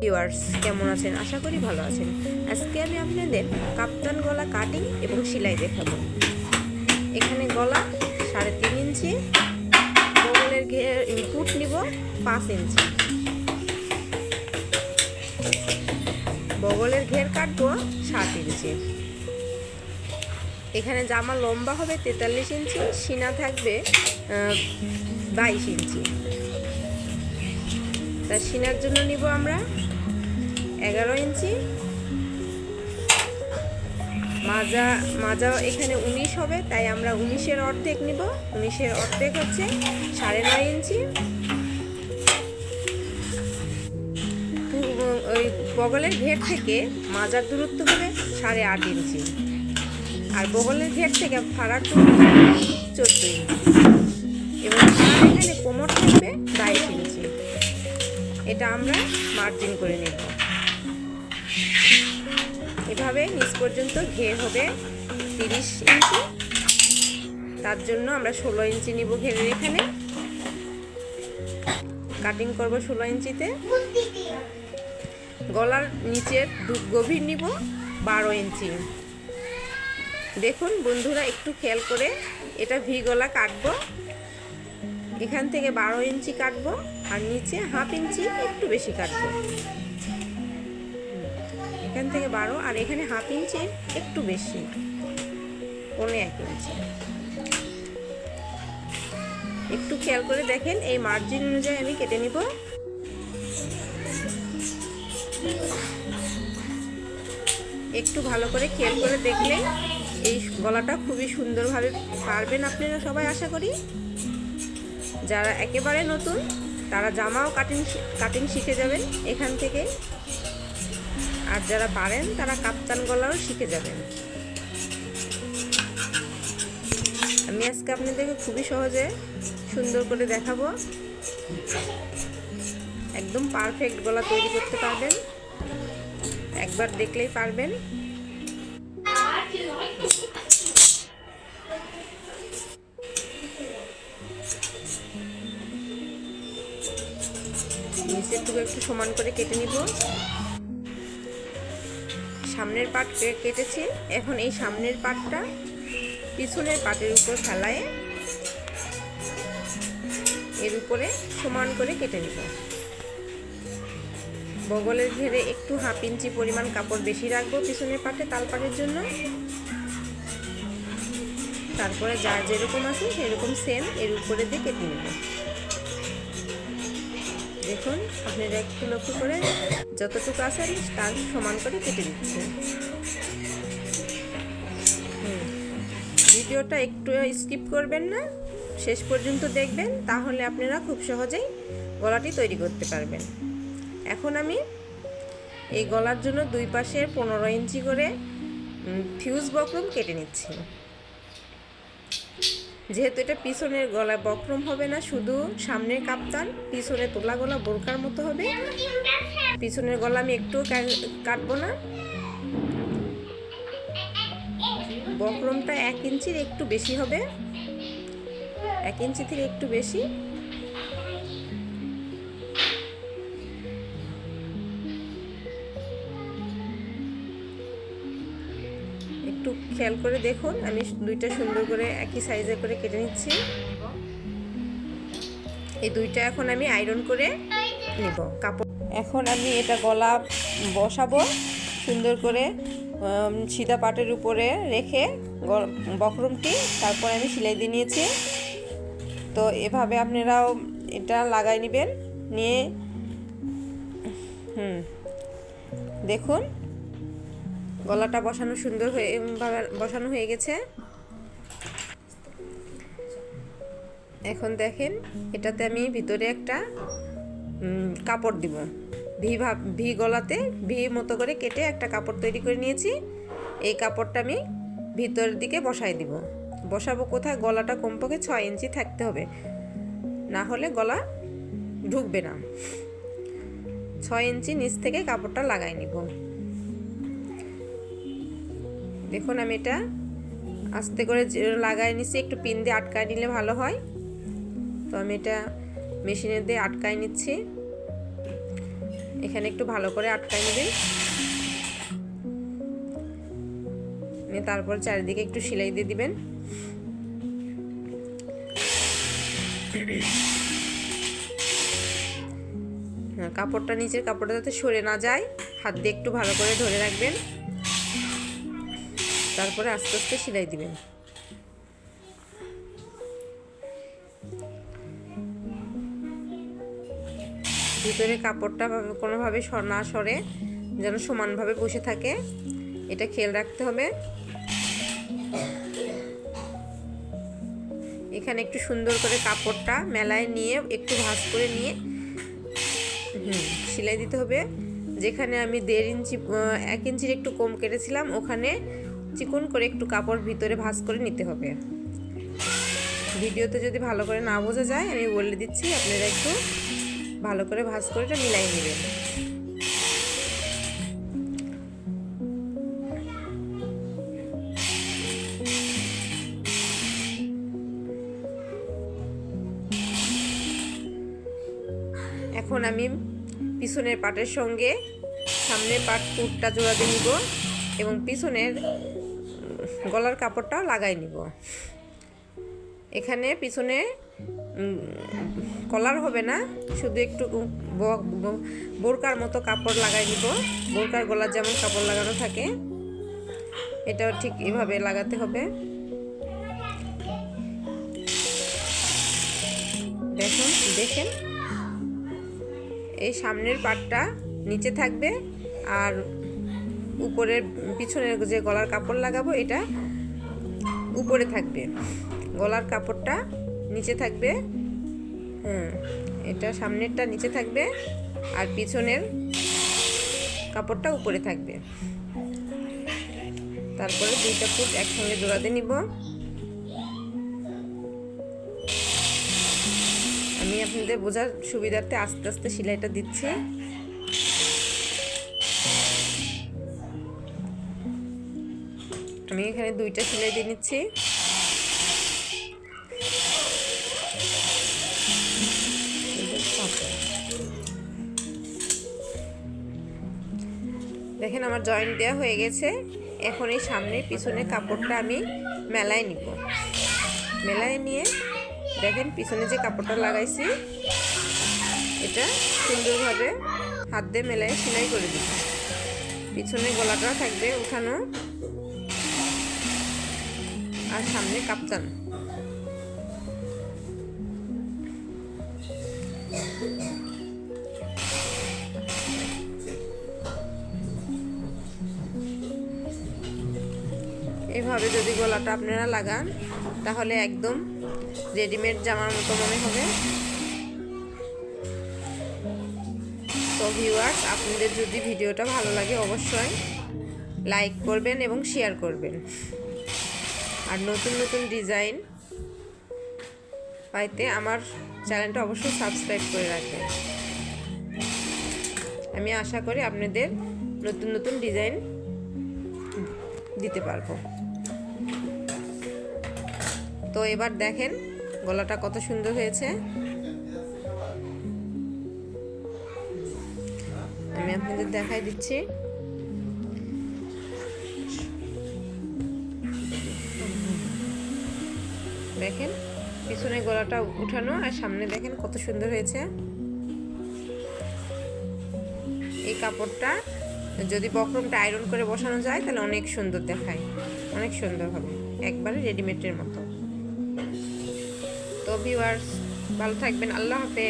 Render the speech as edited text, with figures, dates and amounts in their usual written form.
Viewers, কেমন আছেন? আশা করি ভালো আছেন। আজকে আমি আপনাদের কাপ্তান গলা কাটিং এবং সেলাই দেখাবো। এখানে গলা 3.5 ইঞ্চি, বগলের ঘের ফুট নিব 5 ইঞ্চি, বগলের ঘের কাটবো 7 ইঞ্চি। এখানে জামা লম্বা হবে 43 ইঞ্চি, সিনা থাকবে 22 ইঞ্চি। তার সিনার জন্য নিব আমরা 11 ইঞ্চি, মাজা এখানে 19 হবে, তাই আমরা 19-এর অর্ধেক নিব। 19-এর অর্ধেক হচ্ছে 9.5 ইঞ্চি। ওই বগলের ঘের থেকে মাজার দূরত্ব হবে 8.5 ইঞ্চি, আর বগলের ঘের থেকে ফাড়ার দূরত্ব 14 ইঞ্চি, এবং এখানে কোমর থাকবে 22 ইঞ্চি। এটা আমরা মার্জিন করে নেব। এভাবে নিচ পর্যন্ত ঘের হবে 30 ইঞ্চি, তার জন্য আমরা 16 ইঞ্চি নিব ঘেরের। এখানে কাটিং করব 16 ইঞ্চিতে। গলার নিচের গভীর নিব 12 ইঞ্চি। দেখুন বন্ধুরা, একটু খেয়াল করে এটা ভি গলা কাটবো। এখান থেকে 12 ইঞ্চি কাটবো, আর নিচে 1/2 ইঞ্চি একটু বেশি কাটবো। এখান থেকে 12, আর এখানে 1/2 ইঞ্চি একটু বেশি, 1 ইঞ্চি। একটু খেয়াল করে দেখেন, এই মার্জিন অনুযায়ী আমি কেটে নিব। একটু ভালো করে খেয়াল করে দেখলে এই গলাটা খুবই সুন্দরভাবে পারবেন আপনারা সবাই, আশা করি। যারা একেবারে নতুন তারা জামাও কাটিং শিখে যাবেন এখান থেকে, আর যারা পারেন তারা কাপ্তান গলাও শিখে যাবেন। আমি আজকে আপনাদেরকে খুবই সহজে সুন্দর করে দেখাবো। একদম পারফেক্ট গলা তৈরি করতে পারবেন, একবার দেখলেই পারবেন। নিচের টুকু একটু সমান করে কেটে নিব। সামনের পাট কেটেছি, এখন এই সামনের পাটটা পিছনের পাটের উপর ফেলায় এর উপরে সমান করে কেটে নিব। বগলের ঘেরে একটু 1/2 ইঞ্চি পরিমাণ কাপড় বেশি রাখবো পিছনের পাটে, তালপাটের জন্য। তারপরে যার যেরকম আছে সেরকম সেম এর উপরে দিয়ে কেটে নেব। দেখুন আপনারা একটু লক্ষ্য করে যতটুকু আছে তার সমান করে কেটে দিচ্ছি। ভিডিওটা একটু স্কিপ করবেন না, শেষ পর্যন্ত দেখবেন, তাহলে আপনারা খুব সহজেই গলাটি তৈরি করতে পারবেন। এখন আমি এই গলার জন্য দুই পাশের 15 ইঞ্চি করে ফিউজ বক্রম কেটে নিচ্ছি। যেহেতু এটা পিছনের গলা বক্রম হবে না, শুধু সামনের কাপ্তান, পিছনে তোলা গলা বোরকার মতো হবে। পিছনের গলা আমি একটু কাটবো না। বক্রমটা 1 ইঞ্চির একটু বেশি হবে, 1 ইঞ্চি থেকে একটু বেশি। একটু খেয়াল করে দেখুন, আমি দুইটা সুন্দর করে একই সাইজে করে কেটে নিচ্ছি। এই দুইটা এখন আমি আয়রন করে নিব কাপড়। এখন আমি এটা গলা বসাবো সুন্দর করে সিধা পাটের উপরে রেখে বক্রমটি, তারপরে আমি সেলাই দিয়ে নিয়েছি। তো এভাবে আপনারাও এটা লাগাই নেবেন। নিয়ে দেখুন গলাটা বসানো হয়ে গেছে। এখন দেখেন, এটাতে আমি ভিতরে একটা কাপড় দিব। ভি গলাতে ভি মতো করে কেটে একটা কাপড় তৈরি করে নিয়েছি। এই কাপড়টা আমি ভিতরের দিকে বসাই দিব। বসাবো কোথায়? গলাটা কমপক্ষে 6 ইঞ্চি থাকতে হবে, না হলে গলা ঢুকবে না। 6 ইঞ্চি নিচ থেকে কাপড়টা লাগাই নিব। দেখুন আমি এটা আস্তে করে লাগাই নিচ্ছি, একটু পিন দিয়ে আটকায় নিলে ভালো হয়। তো আমি এটা মেশিনে দিয়ে আটকায় নিচ্ছি। এখানে একটু ভালো করে আটকায় নেবেন। তারপর চারিদিকে একটু সেলাই দিয়ে দিবেন। কাপড়টা, নিচের কাপড়টা যাতে সরে না যায়, হাত দিয়ে একটু ভালো করে ধরে রাখবেন। তারপরে আস্তে আস্তে সেলাই দিবেন। ভিতরে কাপড়টা কোনোভাবে না সরে, যেন সমানভাবে বসে থাকে, এটা খেয়াল রাখতে হবে। এখানে একটু সুন্দর করে কাপড়টা মেলায় নিয়ে একটু ভাঁজ করে নিয়ে সেলাই দিতে হবে। যেখানে আমি 1.5 ইঞ্চি 1 ইঞ্চির একটু কম কেটেছিলাম, ওখানে চিকন করে একটু কাপড় ভিতরে ভাঁজ করে নিতে হবে। ভিডিওতে যদি ভালো করে না বোঝা যায় আমি বলে দিচ্ছি, আপনারা একটু ভালো করে ভাঁজ করে এটা মিলাই নেবেন। এখন আমি পিছনের পাটের সঙ্গে সামনের পাট পুরটা জোড়া দিয়ে নিব এবং পিছনের গলার কাপড়টাও লাগাই নিব। এখানে পিছনে কলার হবে না, শুধু একটু বোরকার মতো কাপড় লাগাই নিব। বোরকার গলার যেমন কাপড় লাগানো থাকে, এটাও ঠিক এভাবে লাগাতে হবে। দেখেন এই সামনের পাটটা নিচে থাকবে আর উপরের পিছনের যে গলার কাপড় লাগাবো এটা উপরে থাকবে। গলার কাপড়টা নিচে থাকবে, এটা সামনেরটা নিচে থাকবে আর পিছনের কাপড়টা উপরে থাকবে। তারপরে 2টা ফুট একসঙ্গে জোড়া দিয়ে নিব। আমি আপনাদের বোঝার সুবিধার্থে আস্তে আস্তে সেলাইটা দিচ্ছি। আমি এখানে 2টা সেলাই দিয়ে নিচ্ছি। দেখেন আমার জয়েন্ট দেওয়া হয়ে গেছে। এখন এই সামনের পিছনের কাপড়টা আমি মেলায় নিব। মেলায় নিয়ে দেখেন পিছনে যে কাপড়টা লাগাইছি এটা সুন্দরভাবে হাত দিয়ে মেলায় সেলাই করে দিব। পিছনে গলাটা থাকবে উঠানো আর সামনে কাপ্তান। এভাবে যদি গলাটা আপনারা লাগান তাহলে একদম রেডিমেড জামার মতো মনে হবে। তো ভিউয়ার্স, আপনাদের যদি ভিডিওটা ভালো লাগে অবশ্যই লাইক করবেন এবং শেয়ার করবেন। আর নতুন নতুন ডিজাইন পাইতে আমার চ্যানেলটা অবশ্যই সাবস্ক্রাইব করে রাখবেন। আমি আশা করি আপনাদের নতুন নতুন ডিজাইন দিতে পারবো। তো এবার দেখেন গলাটা কত সুন্দর হয়েছে। আমি আপনাদের দেখাই দিচ্ছি। দেখেন পিছনে গলাটা উঠানো আর সামনে দেখেন কত সুন্দর হয়েছে। এই কাপড়টা যদি বক্রমটা আয়রন করে বসানো যায় তাহলে অনেক সুন্দর দেখায়, অনেক সুন্দর হবে, একবারে রেডিমেডের মতো। তো ভিউয়ার্স ভালো থাকবেন, আল্লাহ হাফেজ।